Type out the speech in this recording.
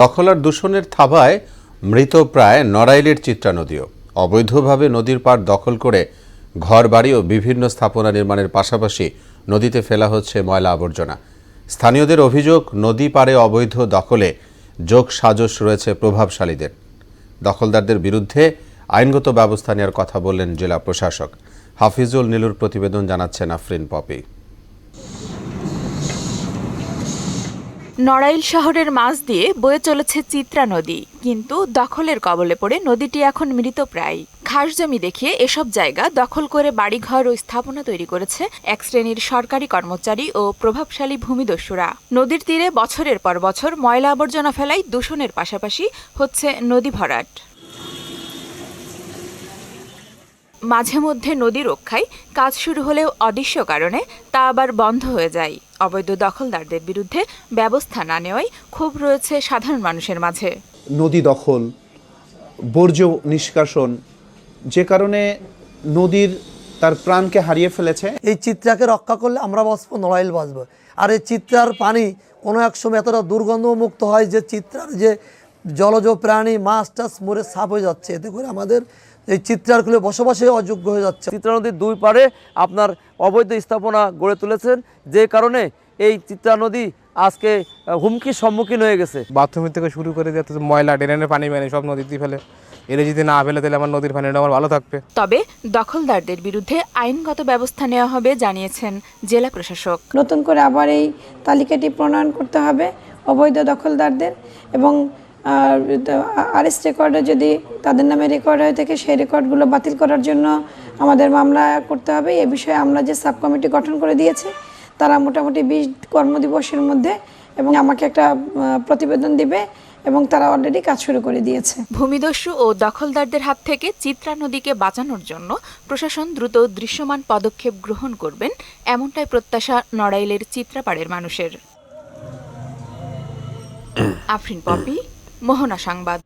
দখল আর দূষণের থাবায় মৃতপ্রায় নড়াইলের চিত্রা নদীও। অবৈধভাবে নদীর পাড় দখল করে ঘরবাড়ি ও বিভিন্ন স্থাপনা নির্মাণের পাশাপাশি নদীতে ফেলা হচ্ছে ময়লা আবর্জনা। স্থানীয়দের অভিযোগ, নদী পাড়ে অবৈধ দখলে যোগসাজশ রয়েছে প্রভাবশালীদের। দখলদারদের বিরুদ্ধে আইনগত ব্যবস্থা নেওয়ার কথা বললেন জেলা প্রশাসক। হাফিজুল নীলুর প্রতিবেদন, জানাচ্ছেন আফরিন পপি। নড়াইল শহরের মাঝ দিয়ে বয়ে চলেছে চিত্রা নদী, কিন্তু দখলের কবলে পড়ে নদীটি এখন মৃতপ্রায়। খাস জমি দেখিয়ে এসব জায়গা দখল করে বাড়িঘর ও স্থাপনা তৈরি করেছে এক শ্রেণীর সরকারি কর্মচারী ও প্রভাবশালী ভূমিদস্যুরা। নদীর তীরে বছরের পর বছর ময়লা আবর্জনা ফেলায় দূষণের পাশাপাশি হচ্ছে নদী ভরাট। মাঝে মধ্যে নদী রক্ষায় কাজ শুরু হলেও অদৃশ্য কারণে তা আবার বন্ধ হয়ে যায়। অবৈধ দখলদারদের বিরুদ্ধে ব্যবস্থা না নেওয়ায় ক্ষোভ রয়েছে সাধারণ মানুষের মাঝে। নদী দখল, বর্জ্য নিষ্কাশন, যে কারণে নদীর তার প্রাণকে হারিয়ে ফেলেছে। এই চিত্রাকে রক্ষা করলে আমরা বাঁচবো, নড়াইল বাঁচবো। আর এই চিত্রার পানি কোনো এক সময় এতটা দুর্গন্ধমুক্ত হয় যে চিত্রার যে জলজ প্রাণী মাছ টাছ মরে সাফ হয়ে যাচ্ছে। এতে করে আমাদের এই চিত্রার খুলে বসবাসে অযোগ্য হয়ে যাচ্ছে। চিত্রা নদীর দুই পাড়ে আপনার অবৈধ স্থাপনা গড়ে তুলেছেন, যে কারণে এই চিত্রা নদী আজকে হুমকির সম্মুখীন হয়ে গেছে। বাথরুমের থেকে শুরু করে যাতে ময়লা ড্রেনের পানি মানে সব নদীতে ফেলে, এর যদি না ফেলে তাহলে আমার নদীর পানিটা আমার ভালো থাকবে। তবে দখলদারদের বিরুদ্ধে আইনগত ব্যবস্থা নেওয়া হবে জানিয়েছেন জেলা প্রশাসক। নতুন করে আবার এই তালিকাটি প্রণয়ন করতে হবে অবৈধ দখলদারদের, এবং আরএস রেকর্ডে যদি তাদের নামে রেকর্ড হয়ে থাকে সেই রেকর্ডগুলো বাতিল করার জন্য আমাদের মামলা করতে হবে। এ বিষয়ে আমরা যে সাব কমিটি গঠন করে দিয়েছি তারা মোটামুটি 20 কর্মদিবসের মধ্যে এবং আমাকে একটা প্রতিবেদন দিবে, এবং তারা অলরেডি কাজ শুরু করে দিয়েছে। ভূমিদস্যু ও দখলদারদের হাত থেকে চিত্রা নদীকে বাঁচানোর জন্য প্রশাসন দ্রুত দৃশ্যমান পদক্ষেপ গ্রহণ করবেন, এমনটাই প্রত্যাশা নড়াইলের চিত্রাপাড়ের মানুষের। আফরিন পপি, মোহনা সংবাদ।